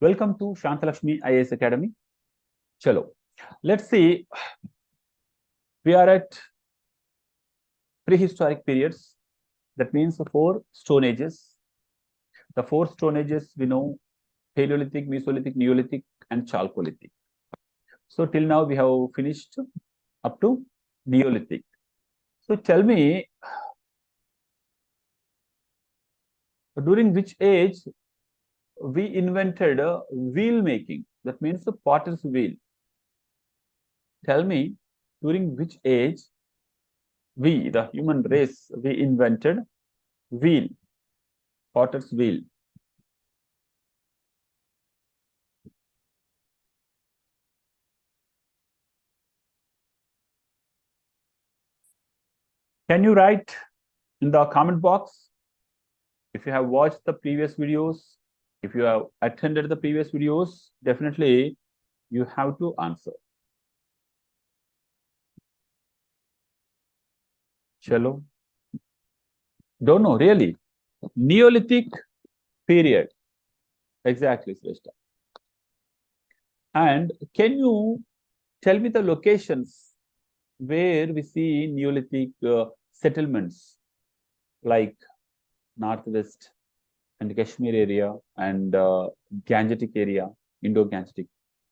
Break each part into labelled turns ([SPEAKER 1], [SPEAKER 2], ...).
[SPEAKER 1] Welcome to Shanthalakshmiias Academy. Chalo, let's see. We are at prehistoric periods. That means the 4 stone ages. The 4 stone ages we know: Paleolithic, Mesolithic, Neolithic, and Chalcolithic. So till now we have finished up to Neolithic. So tell me, during which age we invented wheel making? That means the potter's wheel. Tell me, during which age we, the human race, we invented wheel, potter's wheel. Can you write in the comment box if you have watched the previous videos? If you have attended the previous videos, definitely you have to answer. Chalo. Don't know, really. Neolithic period. Exactly, Sreshta. And can you tell me the locations where we see Neolithic settlements, like Northwest and Kashmir area and Gangetic area, Indo-Gangetic,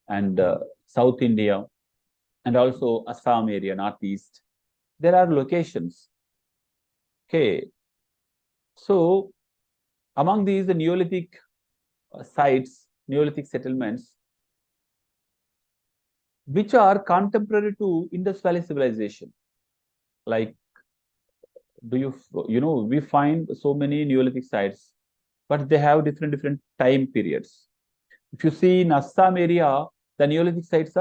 [SPEAKER 1] and South India, and also Assam area, Northeast. There are locations. Okay. So among these, the Neolithic sites, Neolithic settlements, which are contemporary to Indus Valley civilization, like, we find so many Neolithic sites, but they have different time periods. If you see in Assam area, the Neolithic sites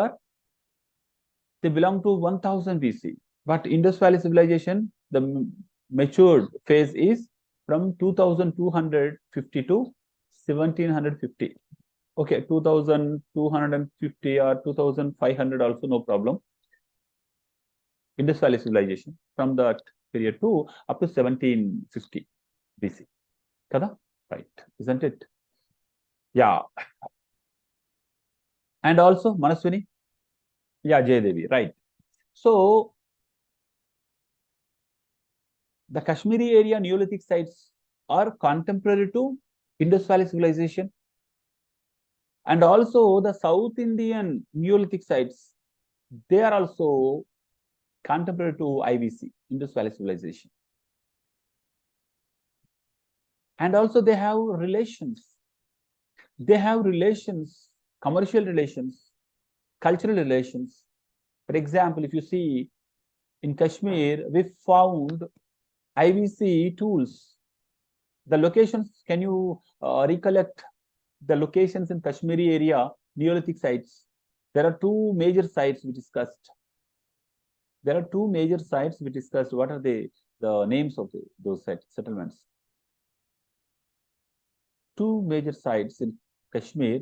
[SPEAKER 1] they belong to 1000 BC. But Indus Valley civilization, the matured phase is from 2250 to 1750. Okay, 2250 or 2500 also no problem. Indus Valley civilization from that period to up to 1750 BC. Kada? Right, isn't it? Yeah. And also Manaswini? Yeah, Jayadevi, right. So the Kashmiri area Neolithic sites are contemporary to Indus Valley civilization. And also the South Indian Neolithic sites, they are also contemporary to IVC, Indus Valley civilization. And also they have relations. They have relations, commercial relations, cultural relations. For example, if you see in Kashmir, we found IVC tools. The locations, can you recollect the locations in Kashmiri area, Neolithic sites? There are 2 major sites we discussed. There are 2 major sites we discussed. What are the names of those settlements? 2 major sites in Kashmir.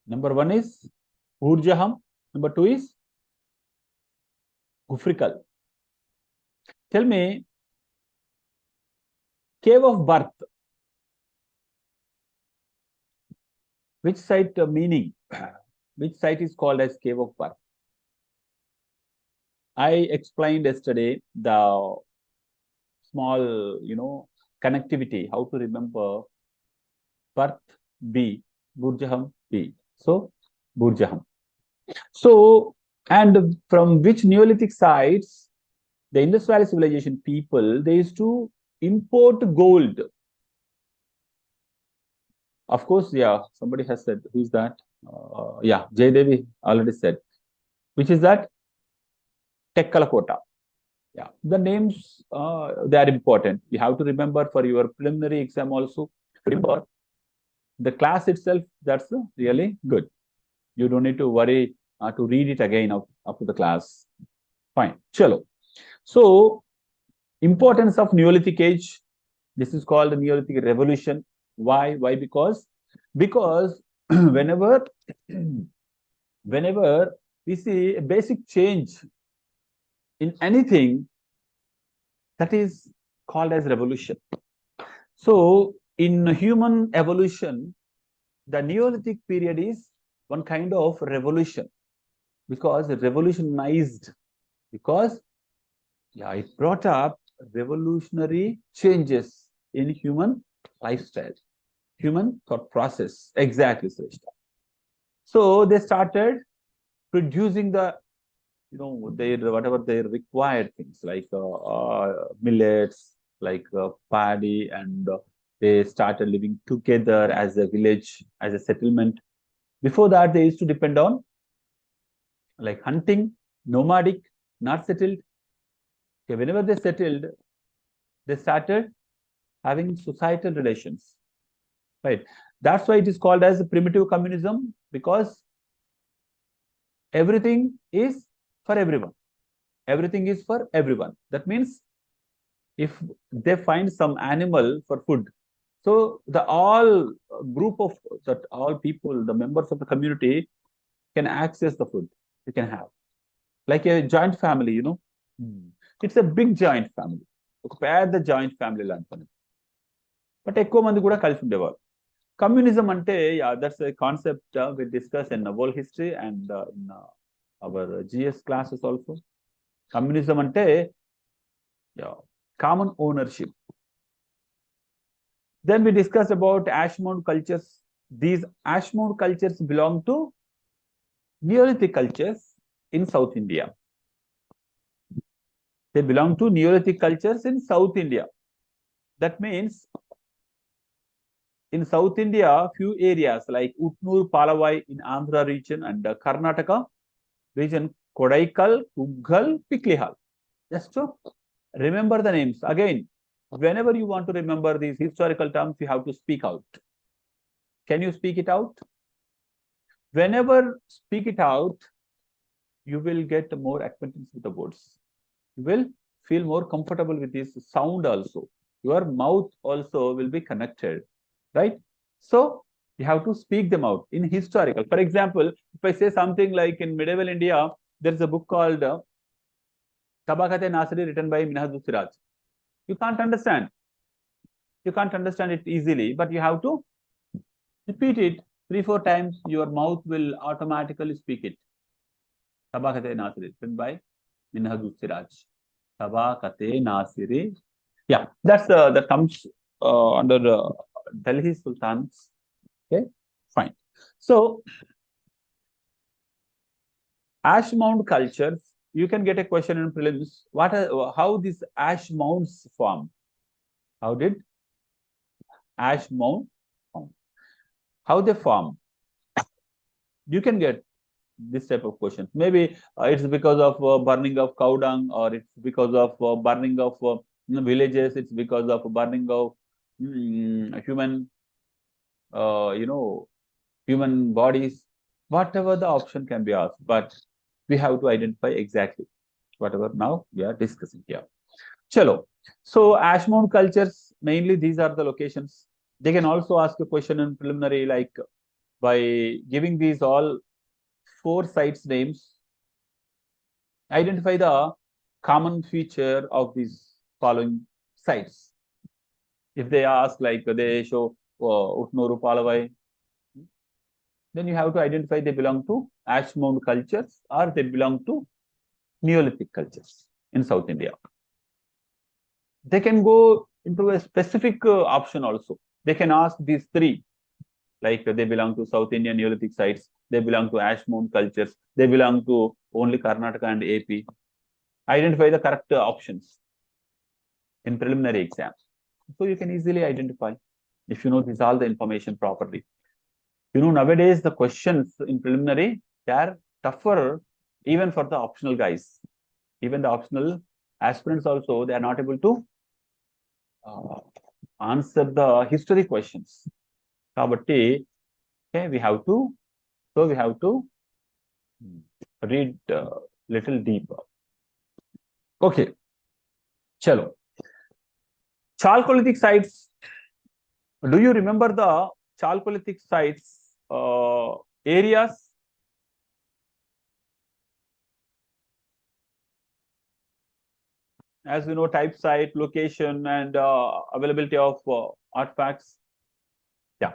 [SPEAKER 1] Number 1 is Urjaham. Number 2 is Gufrikal. Tell me, cave of birth. Which site meaning? Which site is called as cave of birth? I explained yesterday the small, connectivity, how to remember birth B, Burjaham B. So, Burjaham. So, and from which Neolithic sites, the Indus Valley civilization people, they used to import gold. Of course, yeah, somebody has said, who is that? Yeah, Jayadevi already said. Which is that? Tekkalakota. Yeah, the names, they are important. You have to remember for your preliminary exam also. Remember, the class itself, that's really good. You don't need to worry to read it again after the class. Fine. Chalo. So, importance of Neolithic age. This is called the Neolithic revolution. Why? Why? Because whenever we see a basic change in anything, that is called as revolution. So in human evolution, The Neolithic period is one kind of revolution because it revolutionized, because it brought up revolutionary changes in human lifestyle, human thought process. Exactly, Srishta. So they started producing the, their whatever their required things like millets, like paddy, and they started living together as a village, as a settlement. Before that, they used to depend on like hunting, nomadic, not settled. Okay, whenever they settled, they started having societal relations, right? That's why it is called as primitive communism, because everything is for everyone. Everything is for everyone. That means if they find some animal for food, so the all group of that all people, the members of the community can access the food you can have. Like a joint family, It's a big joint family. ఒక పెద్ద joint family లాంటి, but ఎక్కువ మంది కూడా కలిసి ఉండేవారు. Communism అంటే that's a concept we discuss in world history and in our GS classes also. Communism అంటే common ownership. Then we discussed about Ashmount cultures. These Ashmount cultures belong to Neolithic cultures in South India. They belong to Neolithic cultures in South India. That means in South India, few areas like Utnur, Palavai in Andhra region and Karnataka region, Kodaikal, Uggal, Piklihal. Just to remember the names. Again, whenever you want to remember these historical terms, you have to speak out. Can you speak it out? Whenever speak it out, you will get more acquaintance with the words. You will feel more comfortable with this sound also. Your mouth also will be connected, right? So you have to speak them out in historical. For example, if I say something like in medieval India, there is a book called Tabaqat-e Nasiri written by Minhaj Siraj. You can't understand. You can't understand it easily, but you have to repeat it 3-4 times. Your mouth will automatically speak it. Tabaqat-e Nasiri written by Minhaj Siraj. Tabaqat-e Nasiri. Yeah, that comes under Delhi Sultans. Okay, fine. So ash mound cultures, you can get a question in prelims. How these ash mounds form? How did ash mound form? How they form? You can get this type of questions. Maybe it's because of burning of cow dung, or it's because of burning of villages. It's because of burning of human, human bodies. Whatever the option can be asked, but we have to identify exactly whatever now we are discussing here. Chalo. So ash mound cultures, mainly these are the locations. They can also ask a question in preliminary, like by giving these all 4 sites names, identify the common feature of these following sites. If they ask like they show Utnuru, Palavai, then you have to identify they belong to ash mound cultures or they belong to Neolithic cultures in South India. They can go into a specific option also. They can ask these 3, like they belong to South Indian Neolithic sites, they belong to ash mound cultures, they belong to only Karnataka and AP. Identify the correct options in preliminary exam. So you can easily identify if you know this all the information properly. Nowadays the questions in preliminary, they are tougher even for the optional guys. Even the optional aspirants also, they are not able to answer the history questions. Kabatti, okay, we have to read little deeper. Okay, chalo. Chalcolithic sites. Do you remember the Chalcolithic sites areas? As we know, type site, location, and availability of artifacts. Yeah.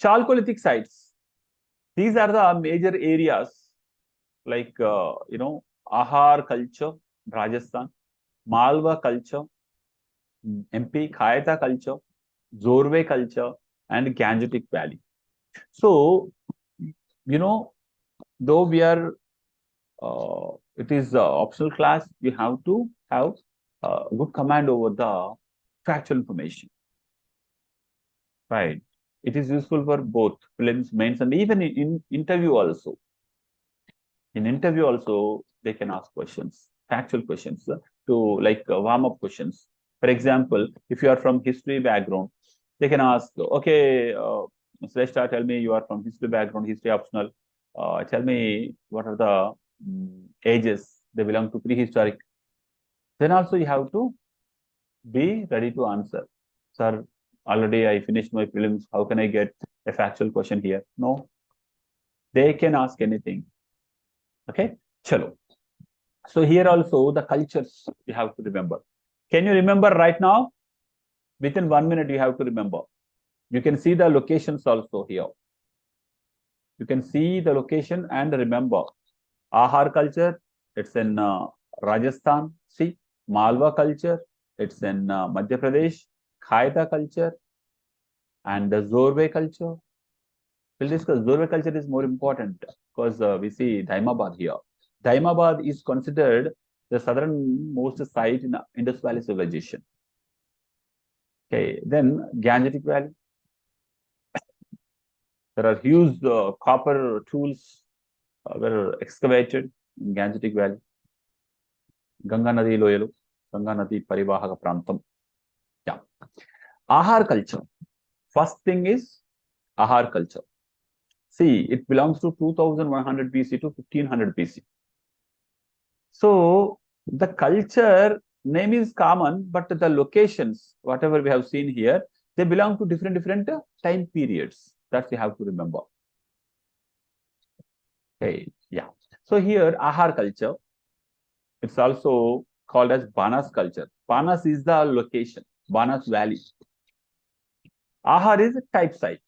[SPEAKER 1] Chalcolithic sites. These are the major areas like, Ahar culture, Rajasthan, Malwa culture, MP, Khayata culture, Zorwe culture, and Gangetic Valley. So, though we are, it is optional class, we have to have good command over the factual information, right? It is useful for both prelims, mains, and even in interview also. In interview also, they can ask questions, factual questions, to like warm-up questions. For example, if you are from history background, they can ask, okay, Shrestha, tell me you are from history background, history optional. Tell me what are the ages they belong to, prehistoric. Then also you have to be ready to answer. Sir, already I finished my prelims. How can I get a factual question here? No, they can ask anything. Okay, chalo. So here also the cultures you have to remember. Can you remember right now? Within 1 minute you have to remember. You can see the locations also here. You can see the location and remember. Ahar culture, it's in Rajasthan. See, Malwa culture, it's in Madhya Pradesh. Khaita culture and the Zorwe culture. We'll discuss Zorwe culture is more important because we see Daimabad here. Daimabad is considered the southernmost site in Indus Valley civilization. Okay, then Gangetic Valley. There are huge copper tools were excavated in Gangetic Valley. Ganga Nadi Loyalu, Ganga Nadi Parivahaka Prantam. Yeah. Ahar culture. First thing is Ahar culture. See, it belongs to 2100 BC to 1500 BC. So the culture name is common, but the locations, whatever we have seen here, they belong to different time periods. That you have to remember. Okay, yeah. So here, Ahar culture, it's also called as Banas culture. Banas is the location, Banas Valley. Ahar is a type site.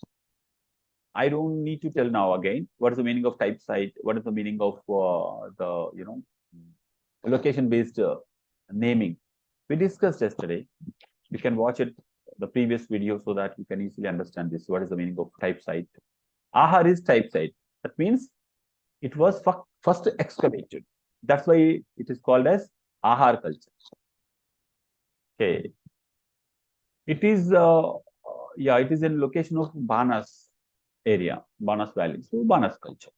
[SPEAKER 1] I don't need to tell now again what is the meaning of type site, what is the meaning of the location-based naming. We discussed yesterday. You can watch it, the previous video, so that you can easily understand this. What is the meaning of type site? Ahar is type site. That means it was first excavated. That's why it is called as Ahar culture. Okay. It is, it is in location of Banas area, Banas Valley. So Banas culture.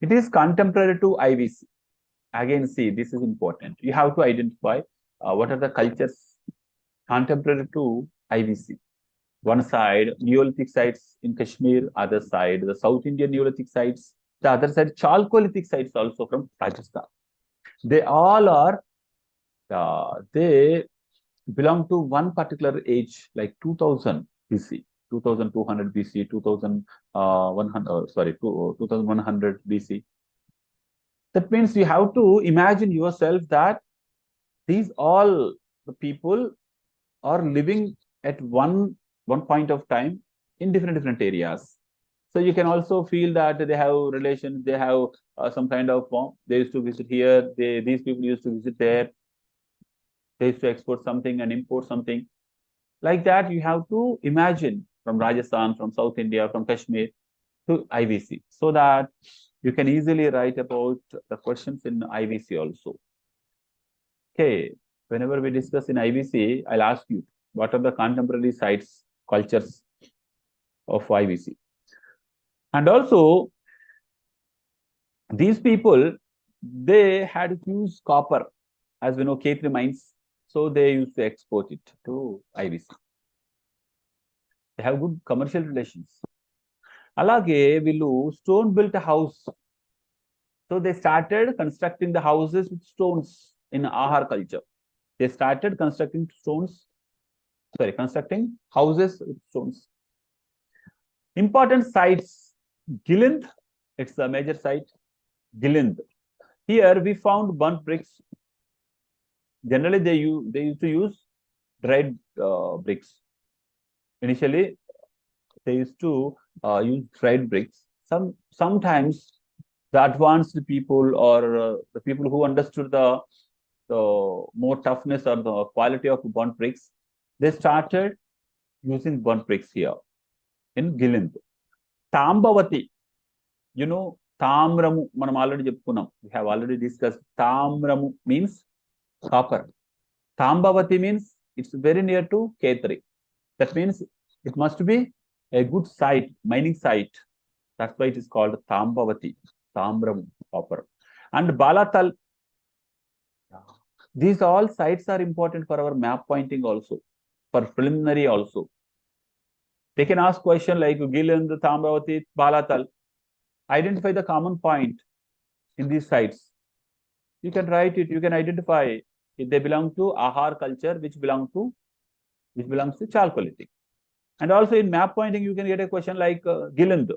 [SPEAKER 1] It is contemporary to IVC. Again, see, this is important. You have to identify what are the cultures contemporary to IVC. One side, Neolithic sites in Kashmir, other side, the South Indian Neolithic sites, the other side, Chalcolithic sites also from Rajasthan. They all are, they belong to one particular age, like 2000 BC, 2200 BC, 2100 BC. That means you have to imagine yourself that these all the people are living at one point of time in different areas. So you can also feel that they have relations, they have some kind of they used to visit here, these people used to visit there, they used to export something and import something. Like that, you have to imagine from Rajasthan, from South India, from Kashmir to IVC, so that you can easily write about the questions in IVC also. Okay, whenever we discuss in IVC, I'll ask you, what are the contemporary sites, cultures of IVC? And also, these people, they had used copper, as we know, K3 mines, so they used to export it to IVC. They have good commercial relations. Alage, వీళ్ళు stone built a house. So they started constructing the houses with stones in Ahar culture. They started constructing houses with stones. Important sites, Gilind, it's a major site, Gilind. Here we found burnt bricks. Generally, they used to use dried bricks. Initially, they used to use dried bricks. Sometimes the advanced people or the people who understood the more toughness or the quality of burnt bricks, they started using burnt bricks here in Gilind. Tambavati, you know, Tamramu, manam already చెప్పుకున్నాం. We have already discussed. Tamramu means copper. Tambavati means it's very near to K3. That means it must be a good site, mining site. That's why it is called Tambavati, Tamramu, copper. And Balatal, these all sites are important for our map pointing also, for preliminary also. They can ask question like Gilind, Tambavati, Balatal. Identify the common point in these sites. You can write it, you can identify if they belong to Ahar culture, which belongs to Chalcolithic. And also in map pointing, you can get a question like Gilind.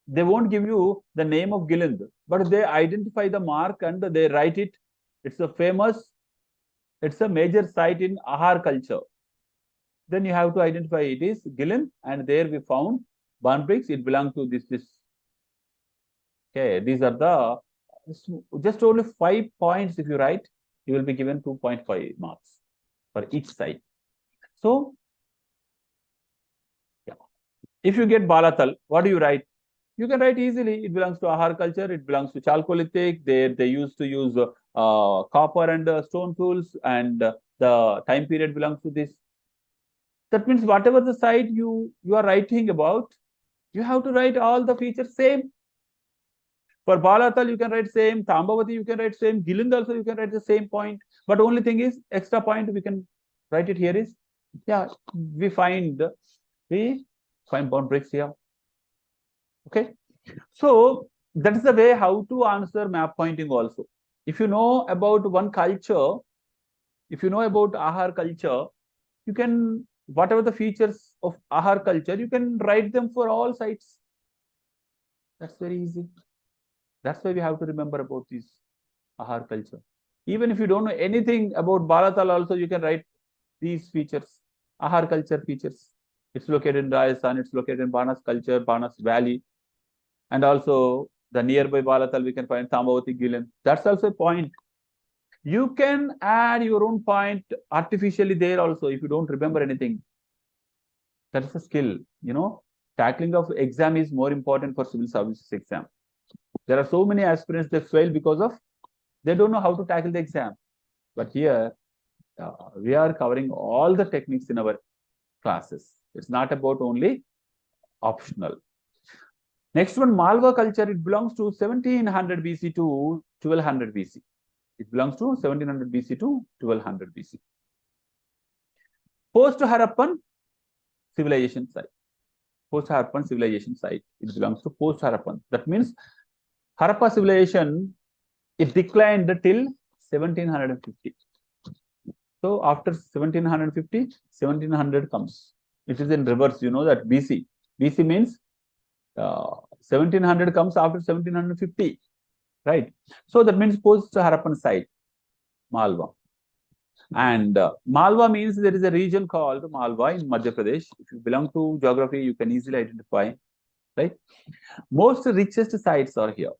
[SPEAKER 1] They won't give you the name of Gilind, but they identify the mark and they write it. It's a major site in Ahar culture. Then you have to identify it is Gilind, and there we found burnt bricks. It belongs to this. Okay, these are the just only 5 points. If you write, you will be given 2.5 marks for each site. So, yeah. If you get Balatal, what do you write? You can write easily. It belongs to Ahar culture. It belongs to Chalcolithic. They used to use copper and stone tools, and the time period belongs to this. That means whatever the site you are writing about, you have to write all the features same. For Balatal, you can write same. Tambavati, you can write same. Gilind also, you can write the same point. But only thing is, extra point we can write it here is, yeah, we find burnt bricks here. Okay. So that is the way how to answer map pointing also. If you know about one culture, if you know about Ahar culture, you can, whatever the features of Ahar culture, you can write them for all sites. That's very easy. That's why we have to remember about this Ahar culture. Even if you don't know anything about Balatal also, you can write these features, Ahar culture features. It's located in Rajasthan, it's located in Banas culture, Banas Valley. And also the nearby Balatal, we can find Tambavati, Gilind. That's also a point. You can add your own point artificially there also if you don't remember anything. That is a skill. You know, tackling of exam is more important for civil services exam. There are so many aspirants that fail because of they don't know how to tackle the exam. But here, we are covering all the techniques in our classes. It's not about only optional. Next one, Malwa culture. It belongs to 1700 BC to 1200 BC. It belongs to 1700 BC to 1200 BC. Post-Harappan civilization site. Post-Harappan civilization site. It belongs to post-Harappan. That means Harappa civilization, it declined till 1750. So after 1750, 1700 comes. It is in reverse. You know that BC. BC means 1700 comes after 1750. Right. So that means post-Harappan site, Malwa. And Malwa means there is a region called Malwa in Madhya Pradesh. If you belong to geography, you can easily identify. Right. Most richest sites are here.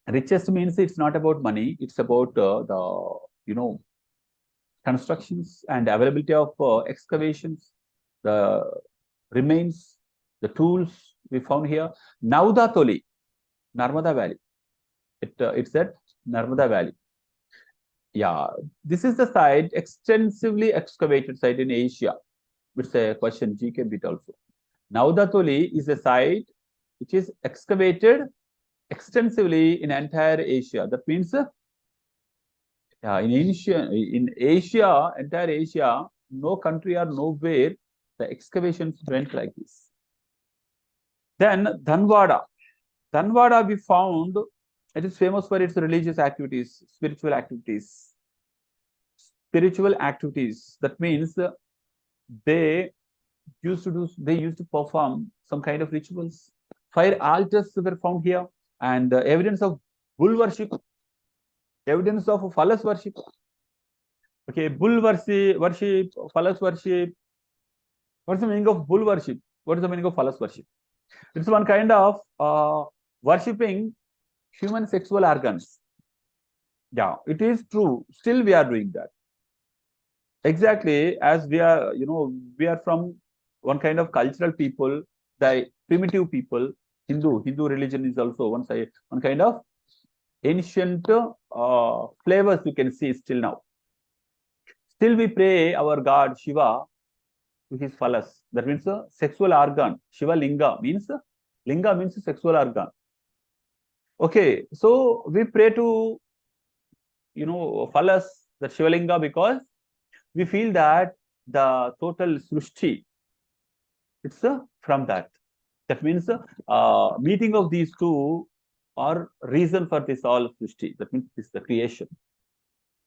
[SPEAKER 1] Richest means it's not about money. It's about the constructions and availability of excavations, the remains, the tools we found here. Naudatoli, Narmada Valley. It's at Narmada Valley. Yeah, this is the site, extensively excavated site in Asia. It's a question, GK bit also. Naudatoli is a site which is excavated extensively in entire Asia. That means in Asia, entire Asia, no country or nowhere the excavations went like this. Then Dhanwada. Dhanwada we found it is famous for its religious activities, spiritual activities. Spiritual activities. That means they used to perform some kind of rituals. Fire altars were found here, and evidence of bull worship, evidence of phallus worship. Okay, bull worship, phallus worship, What is the meaning of bull worship? What is the meaning of phallus worship? It's one kind of worshipping human sexual organs. Yeah, it is true. Still, we are doing that. Exactly, as we are, we are from one kind of cultural people, the primitive people. Hindu religion is also one kind of ancient flavors you can see still now. Still, we pray our God Shiva to his phallus. That means a sexual organ. Shiva linga means sexual organ. Okay, so we pray to phallus, the Shivalinga, because we feel that the total srushti, it's from that. That means meeting of these two are reason for this all srushti. That means this is the creation.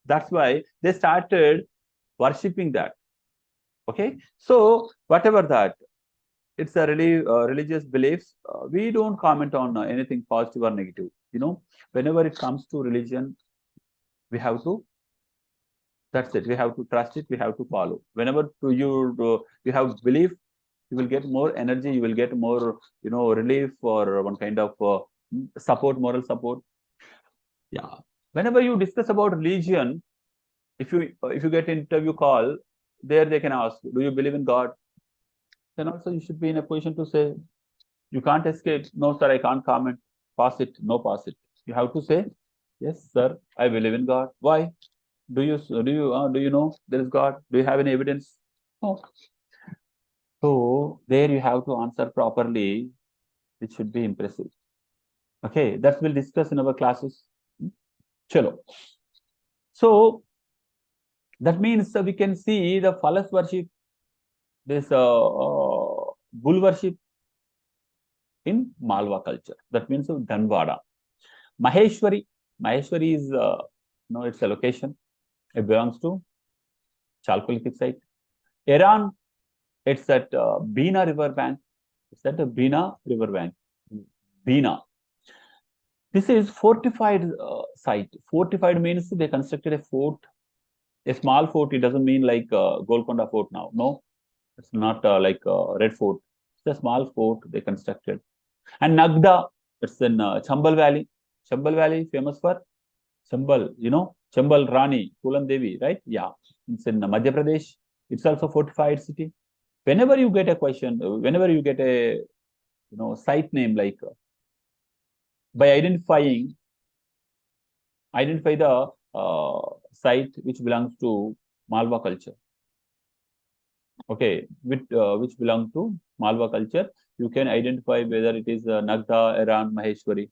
[SPEAKER 1] That's why they started worshipping that. Okay, so whatever that, it's a really religious beliefs. We don't comment on anything positive or negative. Whenever it comes to religion, we have to. That's it. We have to trust it. We have to follow. Whenever you have belief, you will get more energy. You will get more, relief or one kind of support, moral support. Yeah. Whenever you discuss about religion, if you get an interview call, there they can ask, do you believe in God? Then also you should be in a position to say, you can't escape. No, sir, I can't comment. Pass it. No, pass it. You have to say, yes, sir, I believe in God. Why? Do you know there is God? Do you have any evidence? No. So there you have to answer properly. It should be impressive. Okay, that we'll discuss in our classes. Chalo. So that means we can see the phallus worship, this bull worship in Malwa culture. That means Dhanwada. Maheshwari is it's a location. It belongs to Chalcolithic site. Iran, it's at Bina river bank. It's at the Bina river bank. Bina. This is fortified site. Fortified means they constructed a fort, a small fort. It doesn't mean like Golconda Fort now. No, it's not like Red Fort. It's a small fort they constructed. And Nagda, it's in Chambal Valley. Chambal Valley famous for Chambal, Chambal Rani, Kulan Devi, right? Yeah, it's in Madhya Pradesh. It's also fortified city. Whenever you get a question, whenever you get a site name, like by identify the site which belongs to Malwa culture. Okay, which belong to Malwa culture, you can identify whether it is Nagda, Iran, Maheshwari,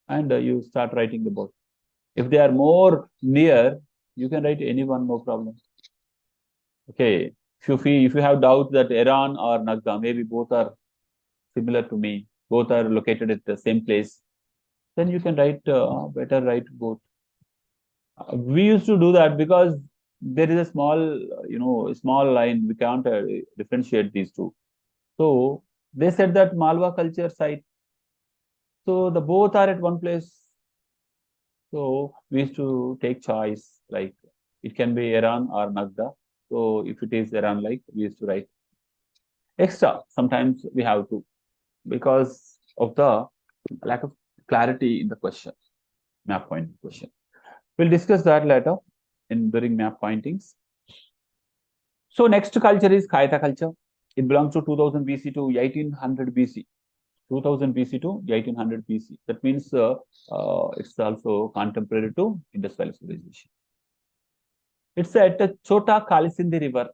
[SPEAKER 1] and you start writing about. If they are more near, you can write anyone, no problem. Okay, if you have doubt that Iran or Nagda, maybe both are similar to me, both are located at the same place, then you can write better write both. We used to do that because there is a small line. We can't differentiate these two. So they said that Malwa culture site. So the both are at one place. So we used to take choice, like it can be Iran or Nagda. So if it is Iran, like we used to write extra. Sometimes we have to, because of the lack of clarity in the question, map point question. We'll discuss that later during map pointings. So next culture is Kayatha culture. It belongs to 2000 BC to 1800 BC. 2000 BC to 1800 BC. That means it's also contemporary to industrial civilization. It's at Chota Kalisindi River.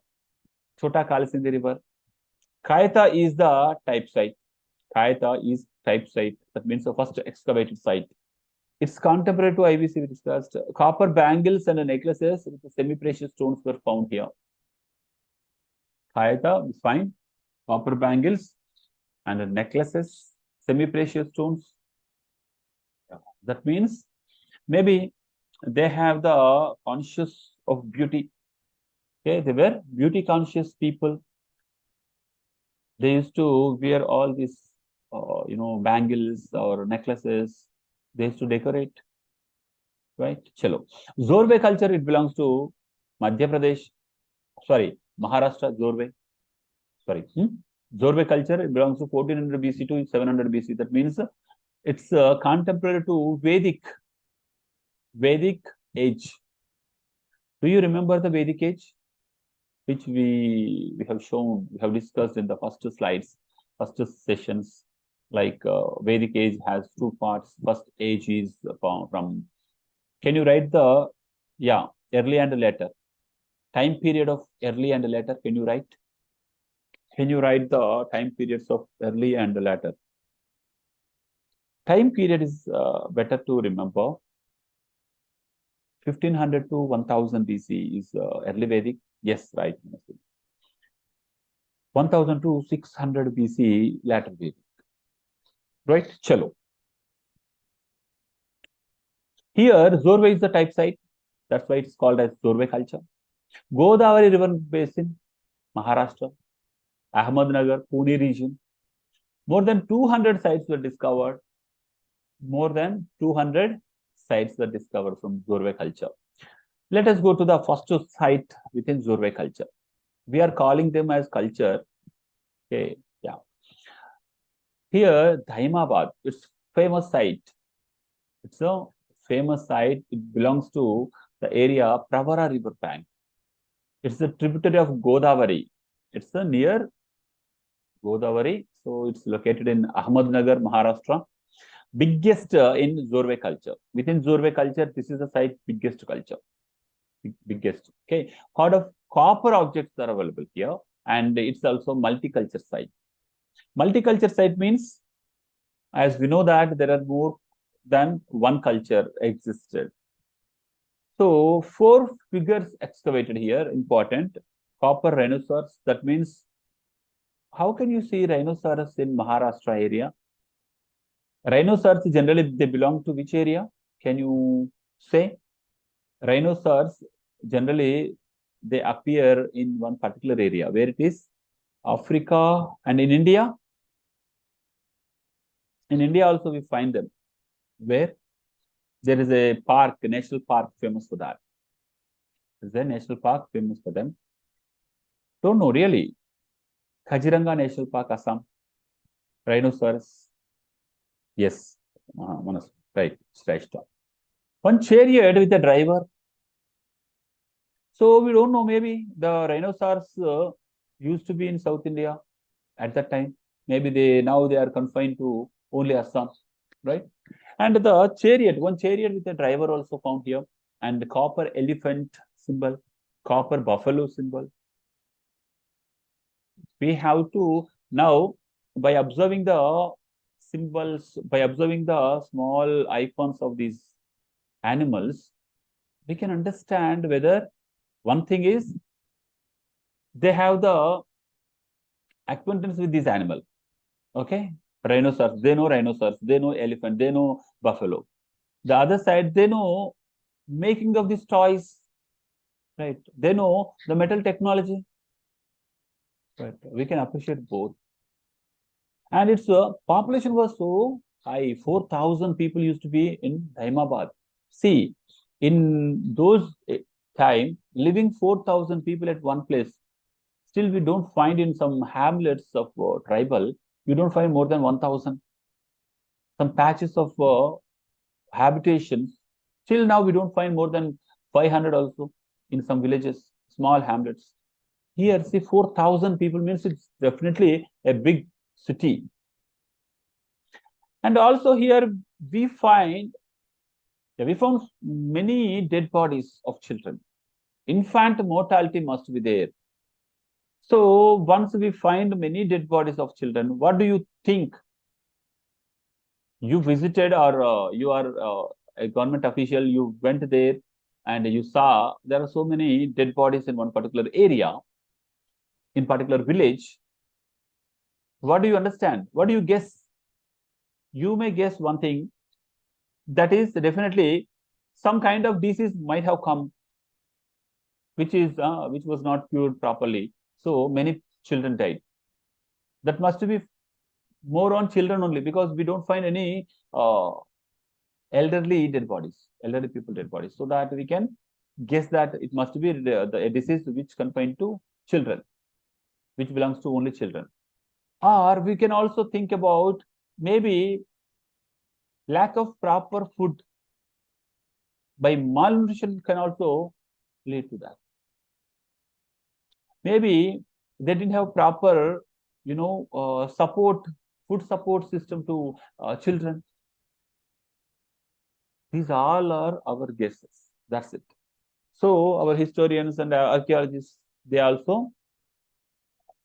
[SPEAKER 1] Chota Kalisindi River. Kayatha is the type site. Kayatha is type site. That means the first excavated site. It's contemporary to IBC we discussed. Copper bangles and necklaces with semi-precious stones were found here. Kayatha is fine. Copper bangles and necklaces, semi-precious stones. That means maybe they have the conscious of beauty. Okay, they were beauty conscious people. They used to wear all these, bangles or necklaces. They used to decorate. Right? Chalo. Zorve culture, it belongs to Madhya Pradesh. Sorry, Maharashtra, Zorve. sorry, Zorwe culture, it belongs to 1400 BC to 700 BC. That means it's contemporary to Vedic age. Do you remember the Vedic age, which we have shown, we have discussed in the first slides, first sessions? Like Vedic age has two parts. First age is from can you write the early and later time period of early and later? Can you write? Can you write the time periods of early and later? Time period is better to remember. 1500 to 1000 BC is early Vedic. Yes, right. 1000 to 600 BC later Vedic. Right? Chalo. Here, Zorwe is the type site. That's why it's called as Zorwe culture. Godavari River Basin, Maharashtra, Ahmednagar, Pune region. More than 200 sites were discovered. More than 200 sites were discovered from Zorwe culture. Let us go to the first site within Zorwe culture. We are calling them as culture. Okay, yeah. Here, Daimabad, it's famous site. It's a famous site. It belongs to the area Pravara river bank. It's a tributary of Godavari. It's near Godavari. So it's located in Ahmednagar, Maharashtra. Biggest in Zorwe culture. Within Zorwe culture, this is the site biggest culture. Biggest. Okay. Part of copper objects are available here. And it's also multicultural site. Multicultural site means, as we know that there are more than one culture existed. So 4 figures excavated here, important. Copper rhinoceros, that means, how can you see rhinoceros in Maharashtra area? Rhinoceros generally, they belong to which area? Can you say? Rhinoceros generally, they appear in one particular area. Where it is? Africa and in India? In India also we find them. Where? There is a park, a national park famous for that. Is there a national park famous for them? Don't know really. Kaziranga National Park, Assam. Rhinoceros. Yes. Right. Right. One chariot with a driver. So we don't know, maybe the rhinoceros used to be in South India at that time. Maybe now they are confined to only Assam, right? And the chariot, one chariot with a driver also found here, and the copper elephant symbol, copper buffalo symbol. We have to now, by observing the symbols, by observing the small icons of these animals, we can understand whether one thing is they have the acquaintance with this animal. Okay, rhinoceros, they know rhinoceros, they know elephant, they know buffalo. The other side, they know making of these toys, right? They know the metal technology, right? We can appreciate both. And its population was so high, 4,000 people used to be in Daimabad. See, in those time, living 4,000 people at one place, still we don't find in some hamlets of tribal, you don't find more than 1,000. Some patches of habitations, till now we don't find more than 500 also in some villages, small hamlets. Here, see, 4,000 people means it's definitely a big city. And also here we found many dead bodies of children. Infant mortality must be there. So once we find many dead bodies of children, what do you think? You visited, or you are a government official, you went there and you saw there are so many dead bodies in one particular area, in particular village. What do you understand? What do you guess? You may guess one thing, that is definitely some kind of disease might have come, which was not cured properly. So many children died. That must be more on children only, because we don't find any elderly dead bodies, elderly people dead bodies. So that we can guess that it must be a disease which confined to children. which belongs to only children. Or we can also think about maybe lack of proper food by malnutrition can also lead to that. Maybe they didn't have proper, food support system to children. These all are our guesses. That's it. So our historians and archaeologists, they also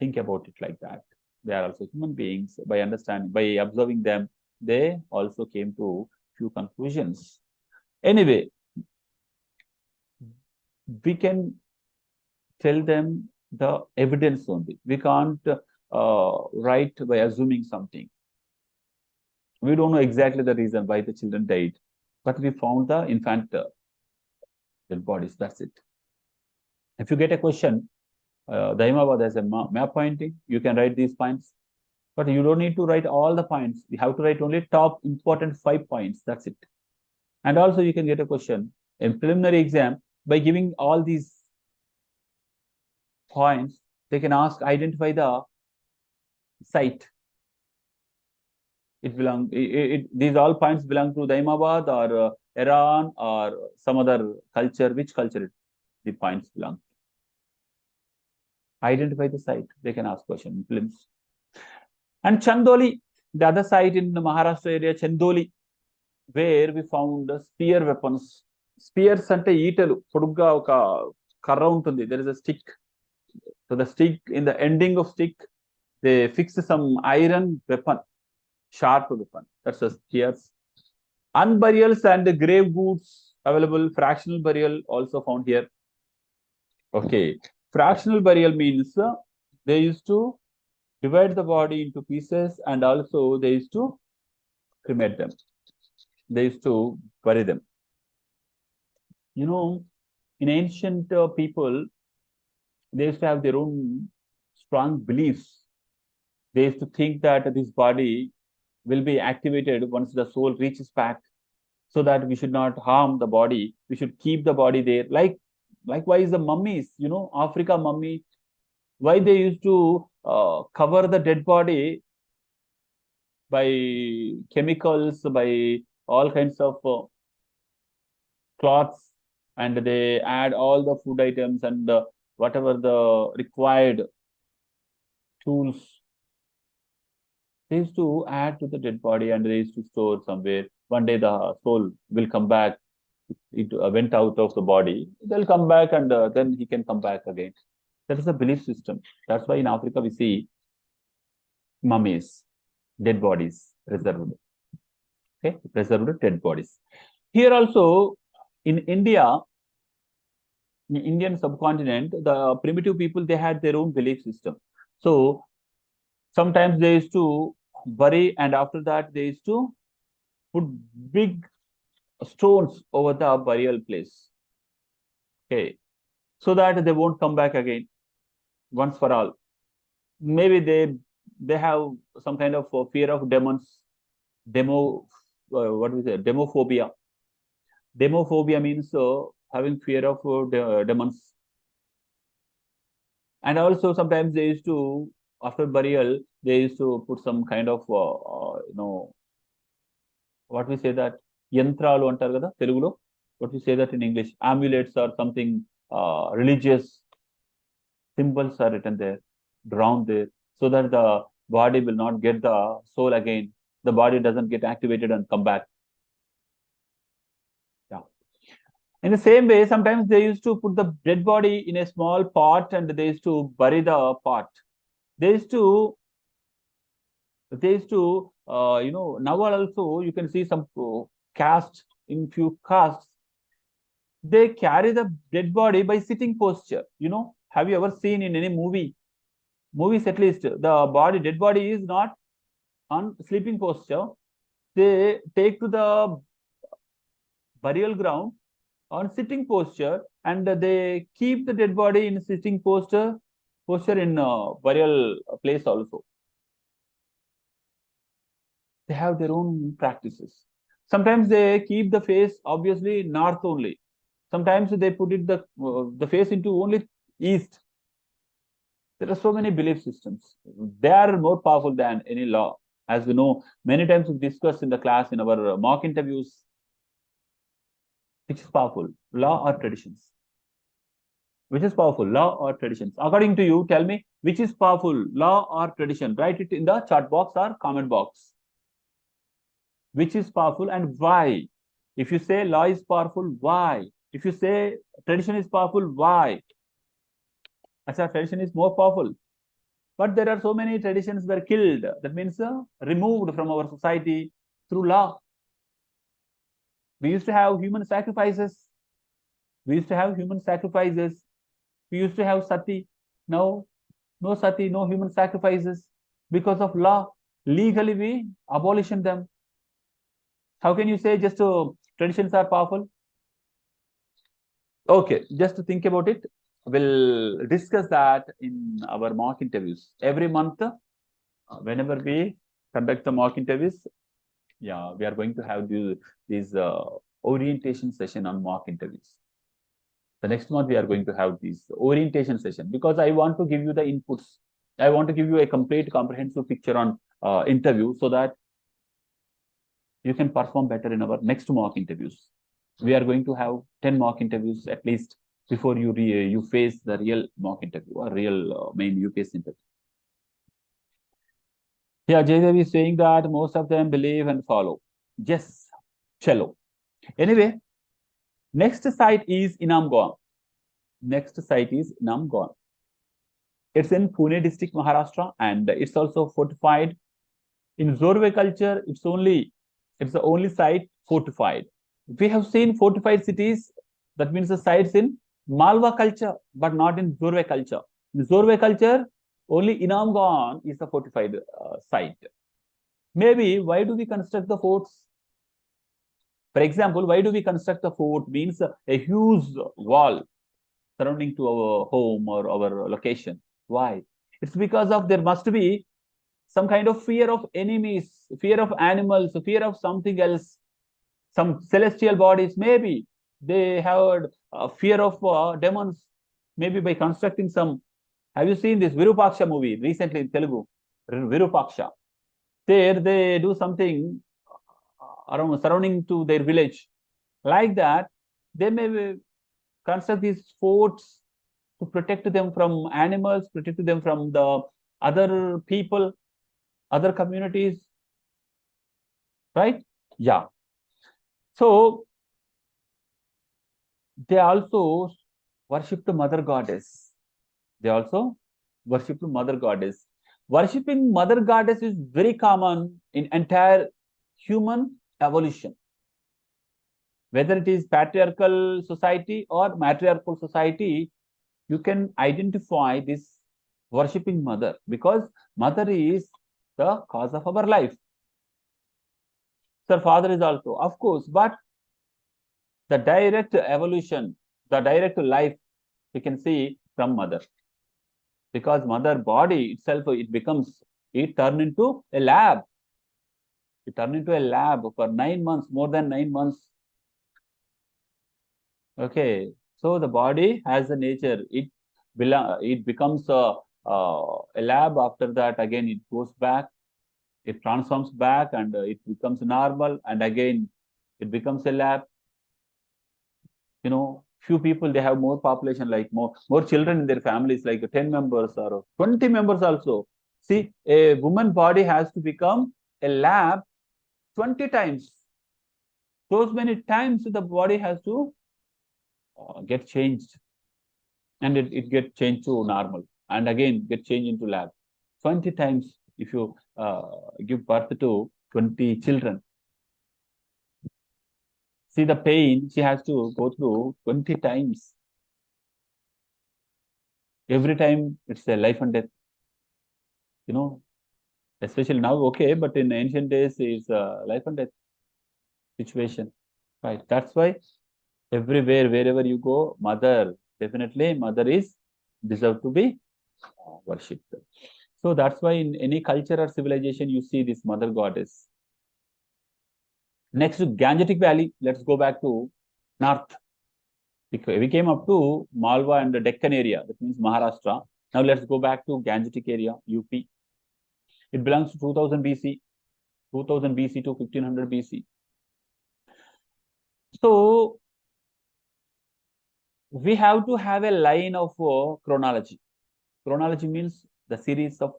[SPEAKER 1] think about it like that. They are also human beings. By understanding, by observing them, they also came to few conclusions. Anyway, we can tell them the evidence only. We can't write by assuming something. We don't know exactly the reason why the children died, but we found the infant dead bodies. That's it. If you get a question, Daimabad has a map pointing. You can write these points, but you don't need to write all the points. You have to write only top important 5 points. That's it. And also you can get a question in preliminary exam by giving all these points. They can ask, identify the site. These all points belong to Daimabad or Iran or some other culture. Which culture the points belong? Identify the site. They can ask question in prelims. And Chandoli, the other site in the Maharashtra area, Chandoli, where we found spear weapons. Spears ante eetalu podugga oka karra untundi. There is a stick. So the stick, in the ending of stick, they fix some iron weapon, sharp weapon. That's a spears. Unburials and grave goods available. Fractional burial also found here. Okay. Fractional burial means they used to divide the body into pieces and also they used to cremate them. They used to bury them. In ancient people, they used to have their own strong beliefs. They used to think that this body will be activated once the soul reaches back, so that we should not harm the body. We should keep the body there. Likewise, the mummies, Africa mummy, why they used to cover the dead body by chemicals, by all kinds of cloths, and they add all the food items and whatever the required tools. They used to add to the dead body and they used to store somewhere. One day the soul will come back. It went out of the body. They'll come back and then he can come back again. That is a belief system. That's why in Africa we see mummies, dead bodies preserved. Okay, preserved dead bodies. Here also in India, in Indian subcontinent, the primitive people, they had their own belief system. So sometimes they used to bury, and after that they used to put big stones over the burial place. Okay, so that they won't come back again once for all. Maybe they have some kind of fear of demons. Demophobia. Demophobia means having fear of demons. And also sometimes they used to, after burial, they used to put some kind of what we say that yantralu antaru kada Telugulo. What we say that in English, amulets or something religious symbols are written there, drawn there, so that the body will not get the soul again. The body doesn't get activated and come back. Yeah. In the same way, sometimes they used to put the dead body in a small pot and they used to bury the pot. They used to now also you can see some caste, in few castes, they carry the dead body by sitting posture. Have you ever seen in any movies at least, the dead body is not on sleeping posture. They take to the burial ground on sitting posture and they keep the dead body in sitting posture in burial place also. They have their own practices. Sometimes they keep the face obviously north only. Sometimes they put it the face into only east. There are so many belief systems. They are more powerful than any law. As we know, many times we discussed in the class in our mock interviews, which is powerful, law or traditions? Which is powerful, law or traditions? According to you, tell me, which is powerful, law or tradition? Write it in the chat box or comment box. Which is powerful and why? If you say law is powerful, why? If you say tradition is powerful, why? Achha, tradition is more powerful. But there are so many traditions were killed. That means removed from our society through law. We used to have human sacrifices. We used to have human sacrifices. We used to have sati. Now, no sati, no human sacrifices. Because of law, legally we abolition them. How can you say just traditions are powerful? Okay, just to think about it. We'll discuss that in our mock interviews. Every month, whenever we conduct the mock interviews, yeah, we are going to have these orientation session on mock interviews. The next month, we are going to have this orientation session because I want to give you the inputs. I want to give you a complete comprehensive picture on interview so that you can perform better in our next mock interviews. We are going to have 10 mock interviews at least before you face the real mock interview or real main UPSC interview. Yeah, Jaydev is saying that most of them believe and follow. Yes, chalo. Anyway, next site is Inamgaon. Next site is Inamgaon. It's in Pune district, Maharashtra, and it's also fortified. In Zorwe culture, it's the only site fortified. We have seen fortified cities, that means the sites in Malwa culture, but not in Zorwe culture. In Zorwe culture, only Inamgaon is a fortified site. Maybe why do we construct the forts? For example, why do we construct a fort? Means a huge wall surrounding to our home or our location. Why? It's because of there must be some kind of fear of enemies, fear of animals, fear of something else, some celestial bodies. Maybe they have fear of demons. Maybe by constructing some. Have you seen this Virupaksha movie recently in Telugu? Virupaksha. There they do something around surrounding to their village. Like that, they may construct these forts to protect them from animals, protect them from the other people, other communities, right? Yeah. So they also worshipped Mother Goddess. They also worshipped Mother Goddess. Worshipping Mother Goddess is very common in entire human evolution. Whether it is patriarchal society or matriarchal society, you can identify this worshipping mother because mother is the cause of our life. Sir, father is also, of course, but the direct evolution, the direct life, we can see from mother. Because mother body itself, it turned into a lab. It turned into a lab for 9 months, more than 9 months. Okay, so the body has a nature. It becomes a lab. After that, again, it goes back. It transforms back and it becomes normal. And again, it becomes a lab. You know, few people, they have more population, like more children in their families, like 10 members or 20 members also. See, a woman body has to become a lab 20 times. Those many times the body has to get changed, and it get changed to normal, and again get changed into lab 20 times. If you give birth to 20 children, see the pain she has to go through 20 times. Every time it's a life and death, you know, especially now, okay, but in ancient days it's a life and death situation, right? That's why everywhere, wherever you go, mother, definitely mother is deserved to be worshipped. So that's why in any culture or civilization, you see this mother goddess. Next to Gangetic Valley, let's go back to north. We came up to Malwa and the Deccan area, that means Maharashtra. Now let's go back to Gangetic area, UP. It belongs to 2000 BC, 2000 BC to 1500 BC. So we have to have a line of chronology. Chronology means the series of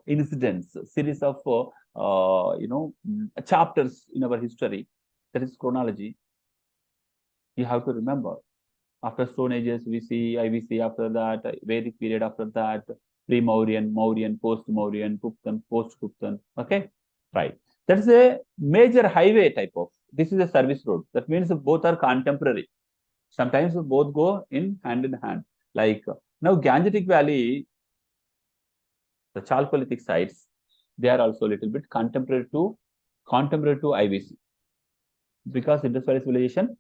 [SPEAKER 1] incidents, series of chapters in our history. That is chronology. You have to remember. After Stone Ages, we see IVC. After that, Vedic period. After that, pre-Mauryan, Mauryan, post-Mauryan, Guptan, post-Guptan. Okay, right. That is a major highway type of. This is a service road. That means both are contemporary. Sometimes both go in hand. Like now, Gangetic Valley, the Chalcolithic sites, they are also a little bit contemporary to IVC, because industrial civilization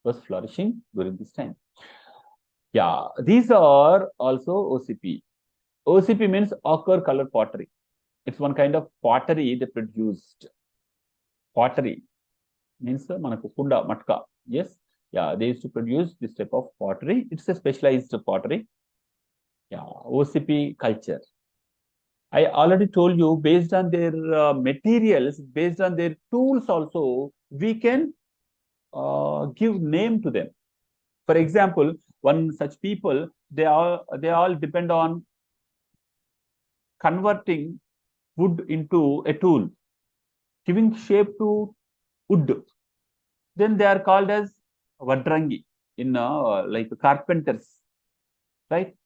[SPEAKER 1] was flourishing during this time. Yeah, these are also OCP. OCP means ochre color pottery. It's one kind of pottery they produced. Pottery means manaku kunda, matka. Yes, yeah, they used to produce this type of pottery. It's a specialized pottery. Yeah, OCP culture. I already told you, based on their materials, based on their tools also, we can give name to them. For example, one such people, they all depend on converting wood into a tool, giving shape to wood. Then they are called as Vadrangi in like carpenters, right?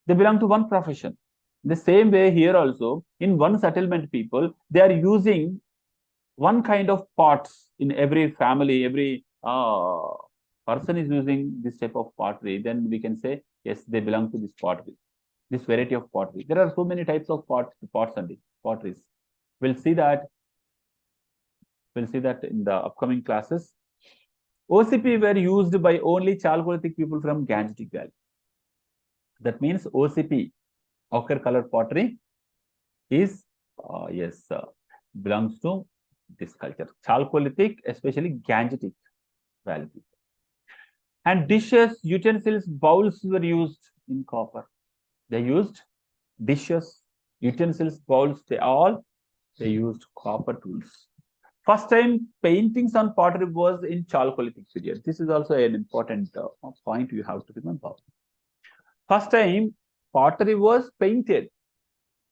[SPEAKER 1] They belong to one profession. The same way here also, in one settlement people, they are using one kind of pots in every family, every person is using this type of pottery. Then we can say, yes, they belong to this pottery, this variety of pottery. There are so many types of pots and potteries. We'll see that in the upcoming classes. OCP were used by only Chalcolithic people from Gangetic Valley. That means OCP, ochre colored pottery, is belongs to this culture. Chalcolithic, especially Gangetic Valley people. And dishes, utensils, bowls were used in copper. They used dishes, utensils, bowls, they used copper tools. First time paintings on pottery was in Chalcolithic period. This is also an important point you have to remember. First time pottery was painted.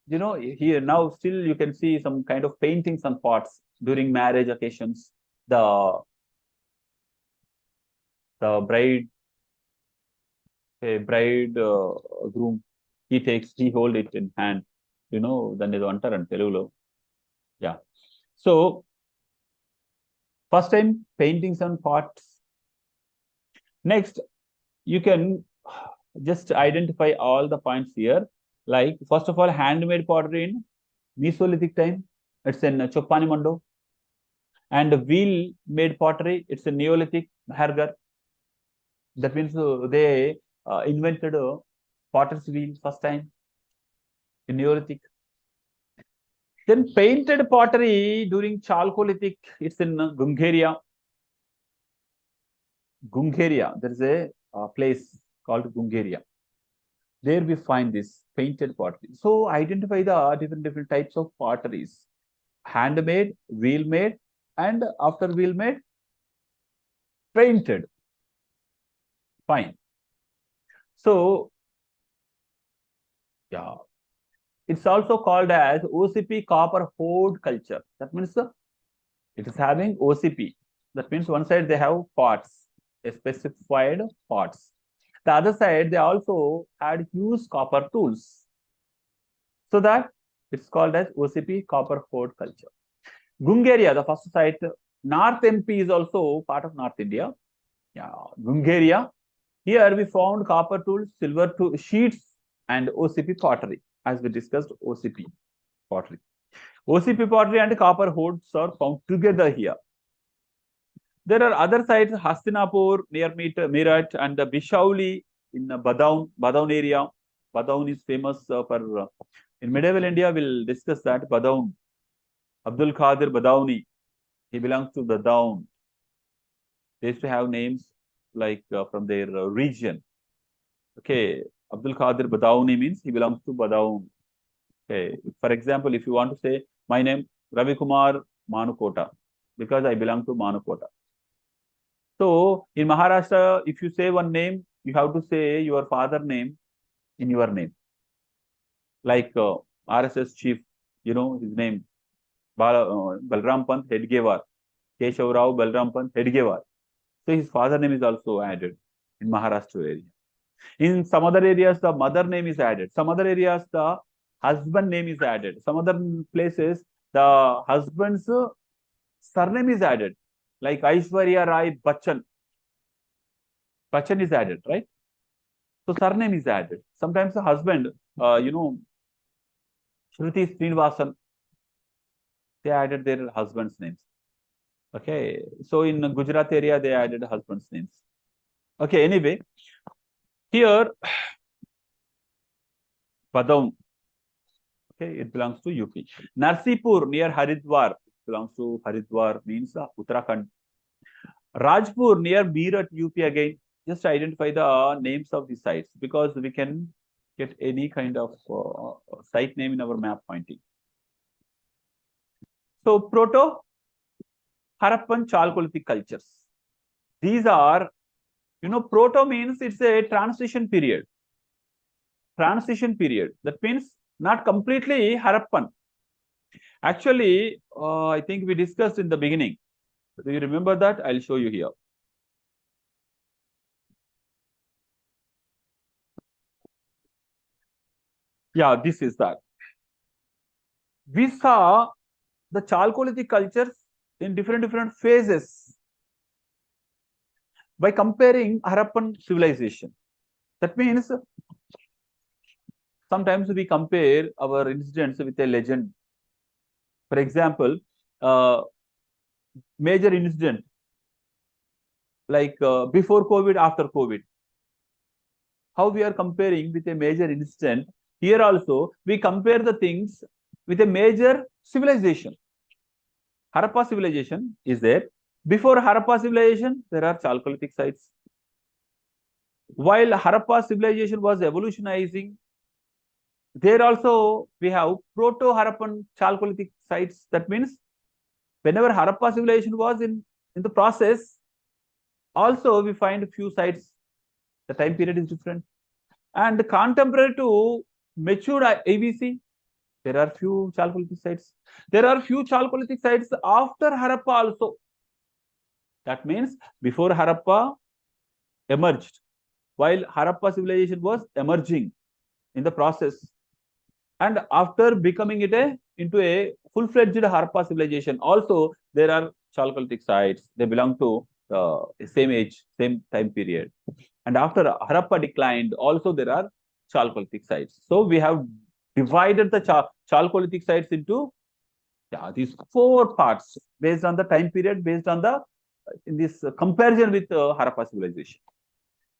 [SPEAKER 1] You know, here now still you can see some kind of paintings on pots during marriage occasions. The bride, groom, he hold it in hand. You know, then is antar and Telugulo. Yeah. So first time paintings on pots. Next, you can just identify all the points here. Like, first of all, handmade pottery in Mesolithic time. It's in Choppani Mando. And wheel-made pottery, it's a Neolithic Hargar. That means they invented a potter's wheel first time in Neolithic. Then painted pottery during Chalcolithic, it's in Gungaria. There is a place called Gungaria. There we find this painted pottery. So identify the different types of potteries: handmade, wheel made, and after wheel made, painted. Fine. So yeah, it's also called as OCP copper hoard culture. That means it is having OCP. That means one side they have pots, a specified pots. The other side, they also had used copper tools. So that it's called as OCP copper hoard culture. Gungaria, the first site, North MP is also part of North India. Yeah, Gungaria. Here we found copper tools, silver sheets, and OCP pottery, as we discussed OCP pottery. OCP pottery and copper hoards are found together here. There are other sites, Hastinapur near Meerut and Bishauli in Badaun area. Badaun is famous for, in medieval India, we'll discuss that. Badaun, Abdul Qadir Badauni, he belongs to Badaun. They used to have names like from their region. Okay, Abdul Qadir Badauni means he belongs to Badaun. Okay. For example, if you want to say, my name Ravi Kumar Manukota, because I belong to Manukota. So in Maharashtra, if you say one name, you have to say your father name in your name. Like RSS chief, you know his name, Balram Pant Hedgewar, Keshav Rao Balram Pant Hedgewar. So his father name is also added in Maharashtra area. In some other areas, the mother name is added. Some other areas, the husband name is added. Some other places, the husband's surname is added. Like Aishwarya Rai Bachchan. Bachchan is added, right? So surname is added. Sometimes the husband, Shruti Srinivasan, they added their husband's names. Okay. So in Gujarat area, they added husband's names. Okay. Anyway, here, Badaun. Okay, it belongs to UP. Narsipur near Haridwar belongs to Haridwar, means Uttarakhand. Rajpur near Meerut, UP again. Just identify the names of the sites because we can get any kind of site name in our map pointing. So Proto Harappan Chalcolithic cultures. These are, Proto means it's a transition period. Transition period. That means not completely Harappan. Actually, I think we discussed in the beginning. Do you remember that? I'll show you here. Yeah, this is that. We saw the Chalcolithic cultures in different phases by comparing Harappan civilization. That means sometimes we compare our incidents with a legend. For example, major incident like before COVID, after COVID. How we are comparing with a major incident. Here also, we compare the things with a major civilization. Harappa civilization is there. Before Harappa civilization, there are Chalcolithic sites. While Harappa civilization was evolutionizing, there also we have Proto-Harappan Chalcolithic sites. That means whenever Harappa civilization was in the process, also we find a few sites. The time period is different. And contemporary to matured ABC, there are few Chalcolithic sites. There are few Chalcolithic sites after Harappa also. That means before Harappa emerged, while Harappa civilization was emerging in the process. And after becoming into a full-fledged Harappa civilization, also there are Chalcolithic sites. They belong to the same age, same time period. And after Harappa declined, also there are Chalcolithic sites. So we have divided the Chalcolithic sites into these 4 parts based on the time period, based on the in this comparison with Harappa civilization.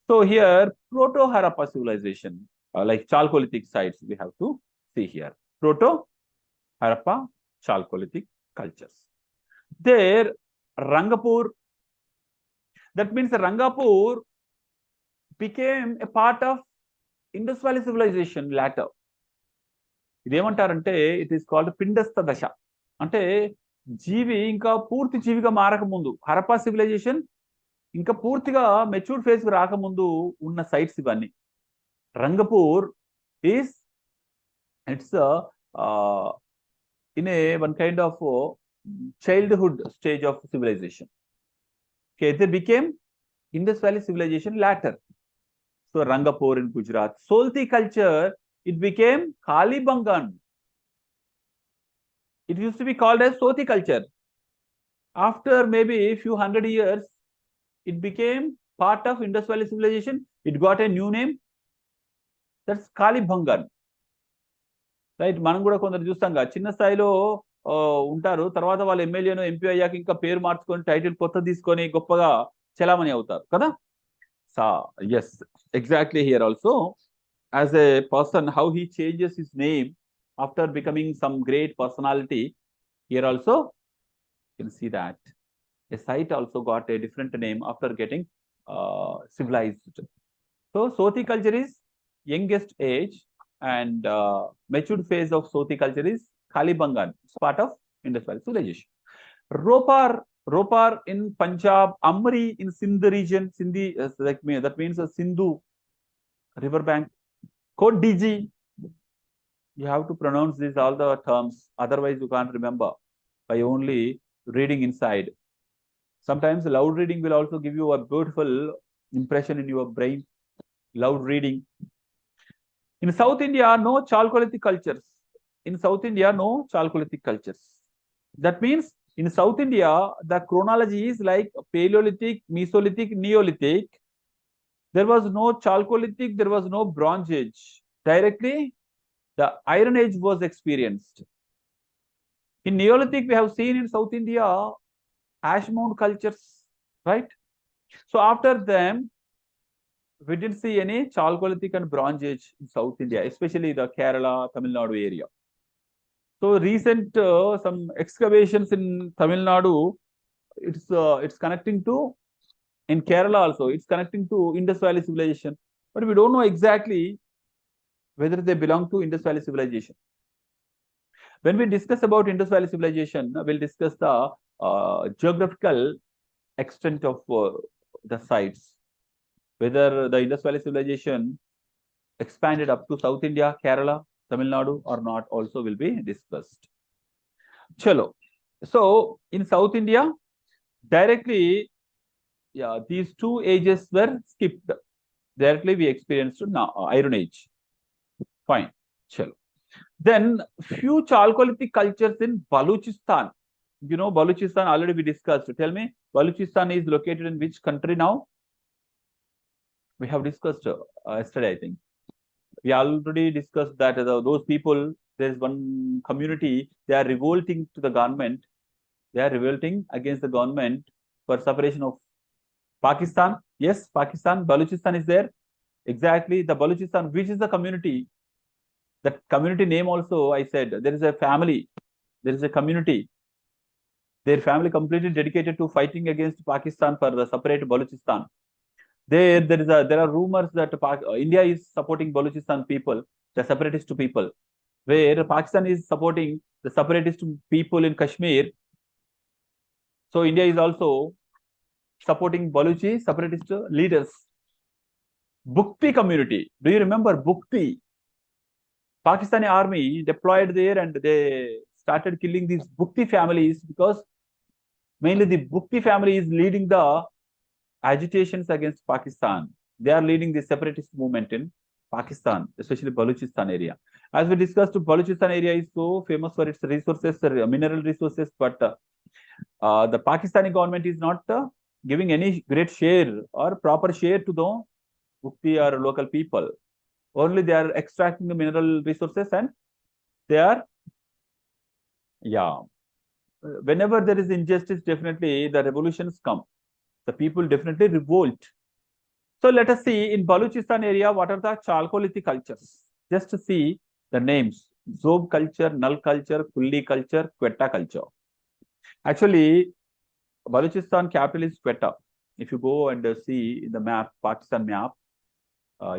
[SPEAKER 1] So here, Proto-Harappa civilization, like Chalcolithic sites, we have to see here. Proto-Harappa Chalcolithic cultures. There, Rangapur, that means Rangapur became a part of Indus Valley civilization later. ఇదేమంటారంటే it is called పిండస్థ దశ. అంటే జీవి ఇంకా పూర్తి జీవిగా మారకముందు, Harappa civilisation ఇంకా పూర్తిగా matured phase కి రాకముందు ఉన్న సైట్స్ ఇవన్నీ. Rangpur is it's in a one kind of childhood stage of civilization. Okay, they became Indus Valley civilization later. So Rangapur in Gujarat. Solti culture, it became Kalibangan. It used to be called as Soti culture. After maybe a few hundred years, it became part of Indus Valley civilization. It got a new name. That's Kalibangan. Right. మనం కూడా కొందరు చూస్తాం చిన్న స్థాయిలో ఉంటారు, తర్వాత వాళ్ళు ఎమ్మెల్యేను ఎంపీ అయ్యాక ఇంకా పేరు మార్చుకొని టైటిల్ కొత్త తీసుకొని గొప్పగా చలామణి అవుతారు కదా. Yes, exactly here also as a person how he changes his name after becoming some great personality. Here also you can see that a site also got a different name after getting civilized. So Soti culture is youngest age and matured phase of Soti culture is Kalibangan. It's part of Indus Valley civilization. Ropar in Punjab, Amri in Sindh region, Sindhi, that means a Sindhu riverbank. Code DG, you have to pronounce these all the terms, otherwise you can't remember by only reading inside. Sometimes loud reading will also give you a beautiful impression in your brain. Loud reading. In South India, no Chalcolithic cultures. In South India, no Chalcolithic cultures. That means in South India, the chronology is like Paleolithic, Mesolithic, Neolithic. There was no Chalcolithic, there was no Bronze Age. Directly, the Iron Age was experienced. In Neolithic, we have seen in South India ash mound cultures, right? So after them, we didn't see any Chalcolithic and Bronze Age in South India, especially the Kerala, Tamil Nadu area. So recent some excavations in Tamil Nadu, it's connecting to, in Kerala also, it's connecting to Indus Valley civilization, but we don't know exactly whether they belong to Indus Valley civilization. When we discuss about Indus Valley civilization, we'll discuss the geographical extent of the sites, whether the Indus Valley civilization expanded up to South India, Kerala, Tamil Nadu or not, also will be discussed. Chalo. So in South India, directly, yeah, these two ages were skipped. Directly we experienced now Iron Age. Fine. Chalo. Then few Chalcolithic cultures in Balochistan. You know, Balochistan already we discussed. Tell me, Balochistan is located in which country now? We have discussed yesterday, I think. We already discussed that those people, there is one community, they are revolting to the government. They are revolting against the government for separation of Pakistan. Yes, Pakistan, Balochistan is there. Exactly, the Balochistan, which is the community? That community name also, I said, there is a family, there is a community. Their family completely dedicated to fighting against Pakistan for the separate Balochistan. There are rumors that India is supporting Balochistan people, the separatist people, where Pakistan is supporting the separatist people in Kashmir. So India is also supporting Baluchi separatist leaders. Bukti community. Do you remember Bukti? Pakistani army deployed there and they started killing these Bukti families because mainly the Bukti family is leading the agitations against Pakistan. They are leading the separatist movement in Pakistan, especially Balochistan area. As we discussed, Balochistan area is so famous for its resources, mineral resources, but the Pakistani government is not giving any great share or proper share to the Bukti or local people. Only they are extracting the mineral resources and they are, yeah. Whenever there is injustice, definitely the revolutions come. The people definitely revolt. So let us see in Balochistan area, what are the Chalcolithic cultures? Just to see the names. Zob culture, Nal culture, Kulli culture, Quetta culture. Actually, Balochistan capital is Quetta. If you go and see in the map, Pakistan map,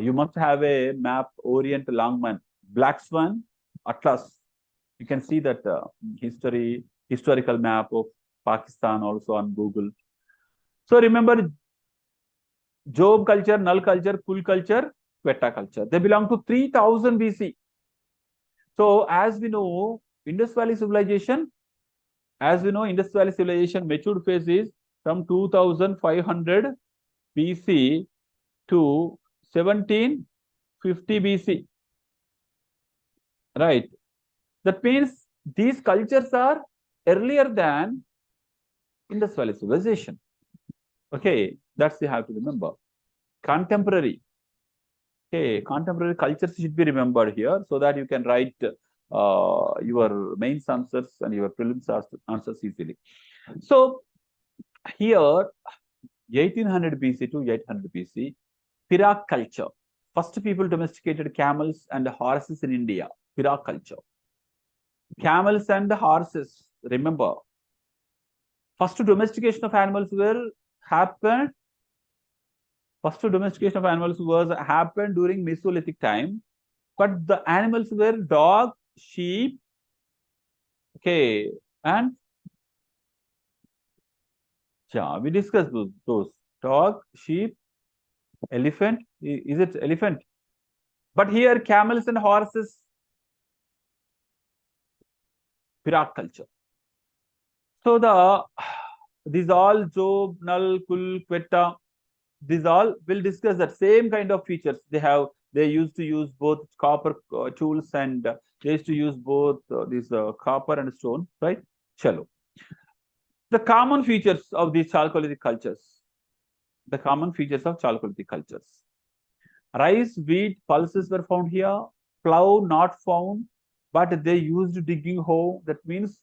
[SPEAKER 1] you must have a map, Orient Longman, Black Swan, Atlas. You can see that historical map of Pakistan also on Google. So remember, Job culture, Nal culture, Kul culture, Quetta culture. They belong to 3000 BC. So as we know, Indus Valley civilization, matured phase is from 2500 BC to 1750 BC. Right. That means these cultures are earlier than Indus Valley civilization. Okay, that's you have to remember. Contemporary. Okay, contemporary cultures should be remembered here so that you can write your mains answers and your prelims answers easily. So here, 1800 BC to 800 BC, Pirak culture. First people domesticated camels and horses in India. Pirak culture. Camels and horses, remember. First domestication of animals happened First domestication of animals was happened during Mesolithic time, but the animals were dog, sheep, okay, and yeah, we discussed those dog, sheep, elephant. Is it elephant? But here camels and horses, Pirak culture. So these all Job, Null, Kul, Quetta, these all will discuss that same kind of features. They used to use both copper tools and they used to use both these copper and stone, right? Chalo. The common features of these Chalcolithic cultures. The common features of Chalcolithic cultures. Rice, wheat, pulses were found here. Plow not found, but they used digging hoe. That means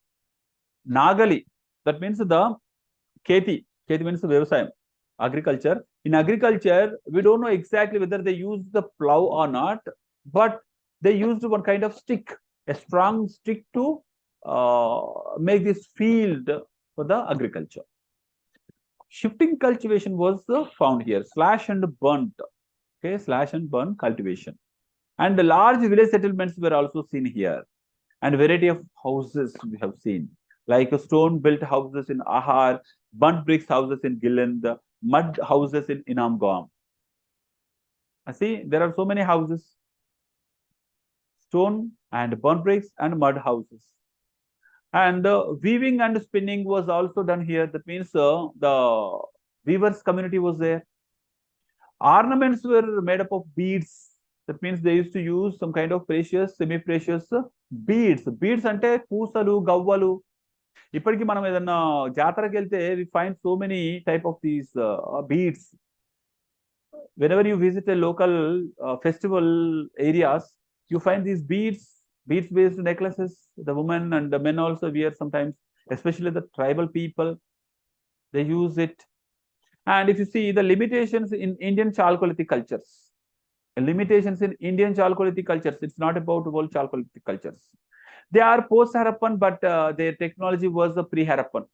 [SPEAKER 1] Nagali. That means the Keti. Keti means the Vyavasayam. Agriculture. In agriculture, we don't know exactly whether they used the plow or not, but they used one kind of stick, a strong stick to make this field for the agriculture. Shifting cultivation was found here. Slash and burnt. Okay, slash and burn cultivation. And the large village settlements were also seen here. And variety of houses we have seen, like stone-built houses in Ahar, burnt bricks houses in Gilland, mud houses in Inamgam. See, there are so many houses, stone and burnt bricks and mud houses. And weaving and spinning was also done here. That means the weavers community was there. Ornaments were made up of beads. That means they used to use some kind of precious, semi-precious beads. Beads ante పూసలు గవ్వలు. ఇప్పటికి మనం ఏదన్నా జాతరకి వెళ్తే we find so many type of these beads. Whenever you visit a local festival areas, you find these beads-based necklaces. The women and the men also wear sometimes, especially the tribal people. They use it. And if you see the limitations in Indian Chalcolithic cultures, it's not about world Chalcolithic cultures. They are post-Harappan, but their technology was the pre-Harappan.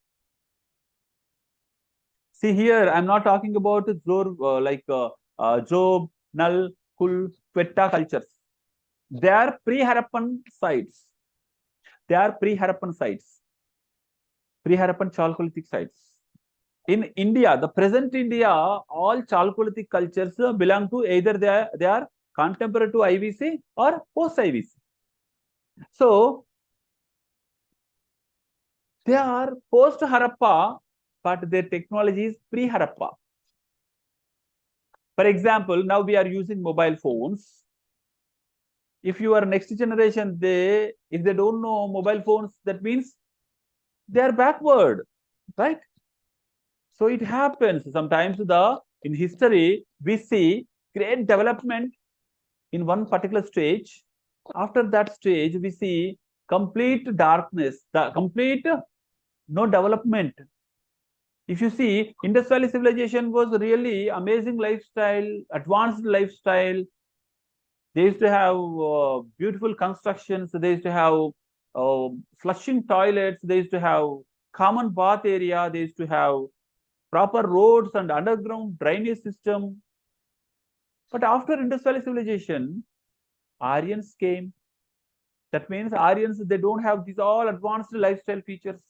[SPEAKER 1] See here, I'm not talking about Job, Null, Kul, Quetta cultures. They are pre-Harappan sites. Pre-Harappan Chalcolithic sites. In India, the present India, all Chalcolithic cultures belong to either they are contemporary to IVC or post-IVC. So, they are post-Harappa, but their technology is pre-Harappa. For example, now we are using mobile phones. If you are next generation, if they don't know mobile phones, that means they are backward, right? So it happens sometimes in history, we see great development in one particular stage. After that stage, we see complete darkness, no development. If you see, industrial civilization was really amazing lifestyle, advanced lifestyle. They used to have beautiful constructions. They used to have flushing toilets. They used to have common bath area. They used to have proper roads and underground drainage system. But after industrial civilization, Aryans came. That means Aryans, they don't have these all advanced lifestyle features.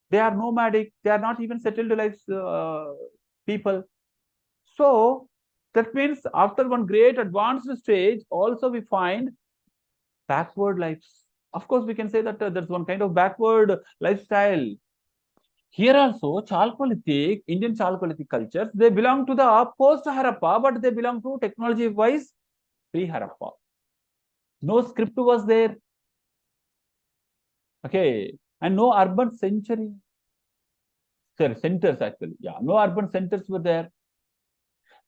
[SPEAKER 1] They are nomadic. They are not even settled lives people. So that means after one great advanced stage, also we find backward lives. Of course, we can say that there's one kind of backward lifestyle. Here also, Chalcolithic, Indian Chalcolithic cultures, they belong to the post-Harappa, but they belong to technology-wise pre-Harappa. No script was there. Okay. And no urban centers actually. Yeah, no urban centers were there.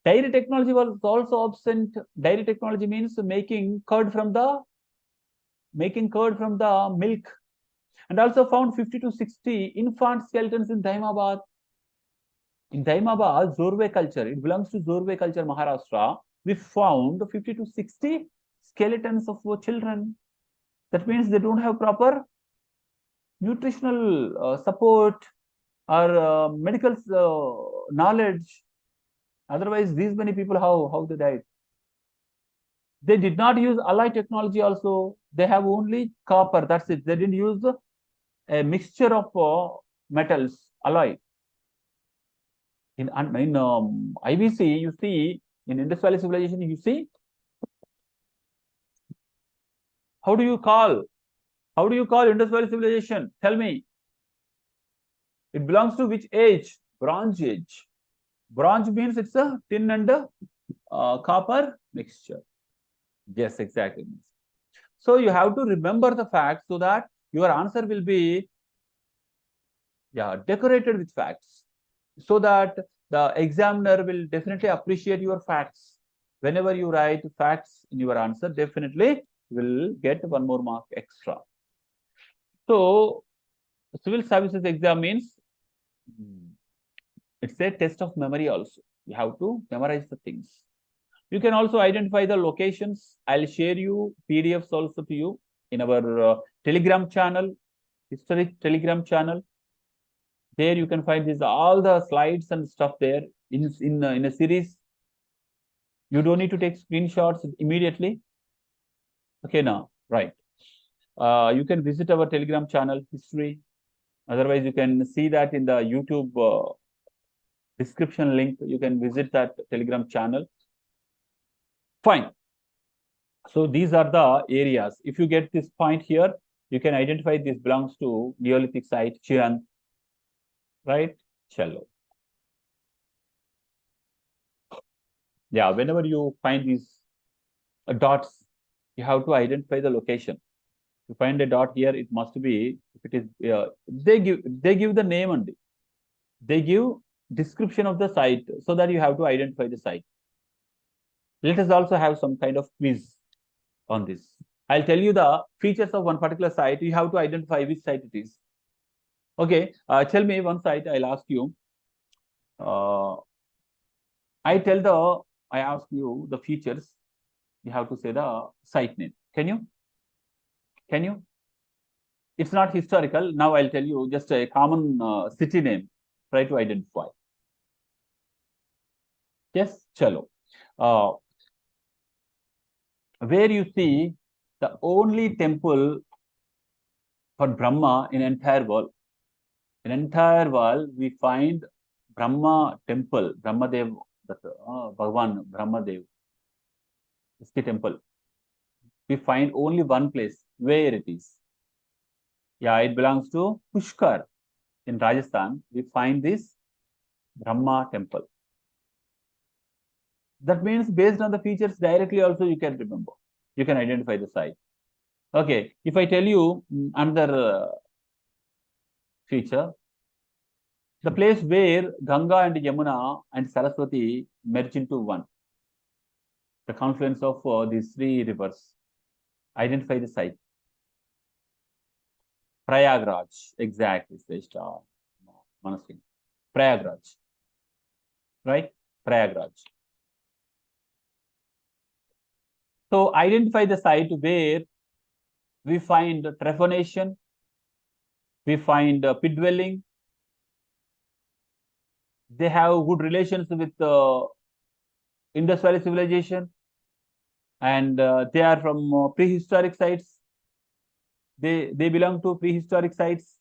[SPEAKER 1] Dairy technology was also absent. Dairy technology means making curd from the milk. And also found 50 to 60 infant skeletons in Daimabad. In Daimabad, Zorwe culture, it belongs to Zorwe culture, Maharashtra. We found 50 to 60 skeletons of children. That means they don't have proper nutritional support or medical knowledge. Otherwise, these many people, how they died? They did not use alloy technology also. They have only copper. That's it. They didn't use a mixture of metals, alloy. In IVC, you see, in Indus Valley Civilization, you see, how do you call Indus Valley Civilization? Tell me. It belongs to which age? Bronze age. Bronze means it's a tin and copper mixture. Yes, exactly. So you have to remember the facts so that your answer will be decorated with facts, so that the examiner will definitely appreciate your facts. Whenever you write facts in your answer, definitely will get 1 more mark extra. So civil services exam means it's a test of memory also. You have to memorize the things. You can also identify the locations. I'll share you PDFs also to you in our Telegram channel, historic Telegram channel. There you can find all the slides and stuff there in a series. You don't need to take screenshots immediately. Okay, now, right. You can visit our Telegram channel, History. Otherwise, you can see that in the YouTube description link. You can visit that Telegram channel. Fine. So these are the areas. If you get this point here, you can identify this belongs to Neolithic site, Chian, right? Cello. Yeah, whenever you find these dots, you have to identify the location. You find a dot here, it must be, if it is, they give the name only. They give description of the site so that you have to identify the site. Let us also have some kind of quiz on this. I'll tell you the features of one particular site. You have to identify which site it is. Okay, tell me one site. I'll ask you. I ask you the features. You have to say the site name. Can you? Can you? It's not historical. Now I'll tell you just a common city name. Try to identify. Yes, chalo. Where you see the only temple for Brahma in entire world. In entire world, we find Brahma temple, Brahmadev, Bhagwan Brahmadev, is the temple. We find only one place where it is. Yeah, it belongs to Pushkar in Rajasthan. We find this Brahma temple. That means based on the features directly also you can remember. You can identify the site. Okay, if I tell you another feature, the place where Ganga and Yamuna and Saraswati merge into one, the confluence of these 3 rivers. Identify the site. Prayagraj, exactly, Sreshta. Manasvi. Prayagraj, right? Prayagraj. So identify the site where we find trepanation, we find pit dwelling. They have good relations with Indus Valley civilization, and they are from prehistoric sites. They belong to prehistoric sites.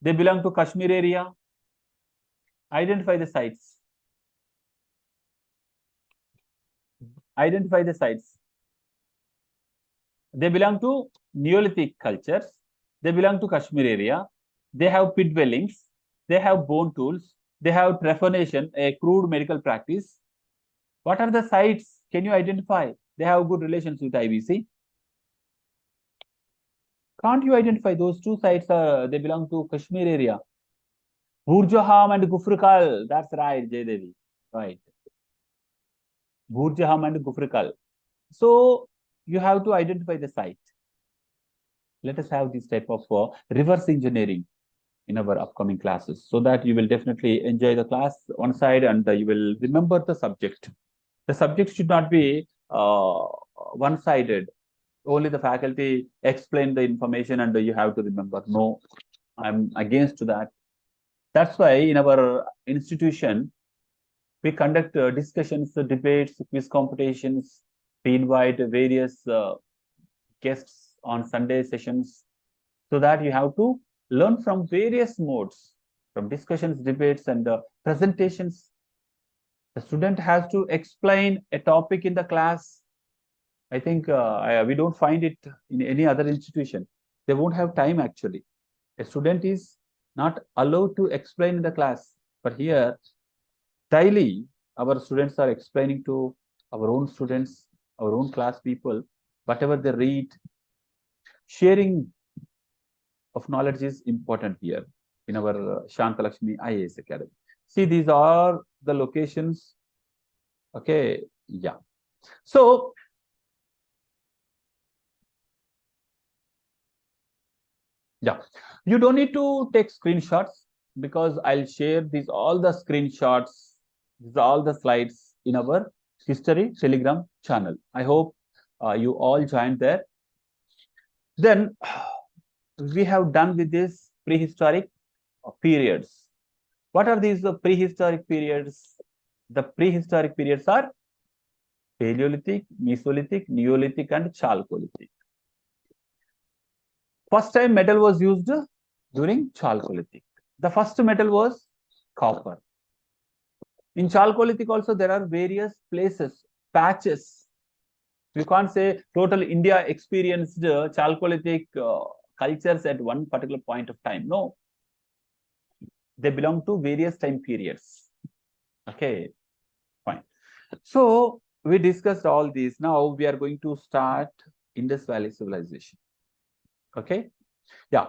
[SPEAKER 1] They belong to Kashmir area. Identify the sites. Identify the sites. They belong to Neolithic cultures. They belong to Kashmir area. They have pit dwellings. They have bone tools. They have trepanation, a crude medical practice. What are the sites? Can you identify? They have good relations with IBC. Can't you identify those 2 sites? They belong to Kashmir area. Burjaham and Gufrikal. That's right, Jaydevi. Right. Burjaham and Gufrikal. So you have to identify the site. Let us have this type of reverse engineering in our upcoming classes so that you will definitely enjoy the class one side and you will remember the subject. The subject should not be one-sided. Only the faculty explain the information and you have to remember. No, I'm against that. That's why in our institution, We conduct discussions, debates, quiz competitions. We invite various guests on Sunday sessions, so that you have to learn from various modes, from discussions, debates, and presentations. The student has to explain a topic in the class. I think we don't find it in any other institution. They won't have time actually. A student is not allowed to explain in the class. But here, daily, our students are explaining to our own students, our own class people, whatever they read. Sharing of knowledge is important here in our Shanthalakshmiias Academy. See, these are the locations. Okay, yeah. So, yeah, you don't need to take screenshots, because I'll share these all the screenshots, all the slides in our history Telegram channel. I hope you all joined there. Then we have done with this prehistoric periods. What are these prehistoric periods? The prehistoric periods are Paleolithic, Mesolithic, Neolithic, and Chalcolithic. First time metal was used during Chalcolithic. The first metal was copper. In Chalcolithic also there are various places, patches. You can't say total India experienced Chalcolithic cultures at one particular point of time. No. They belong to various time periods. Okay, fine. So we discussed all these. Now we are going to start Indus Valley Civilization. Okay, yeah.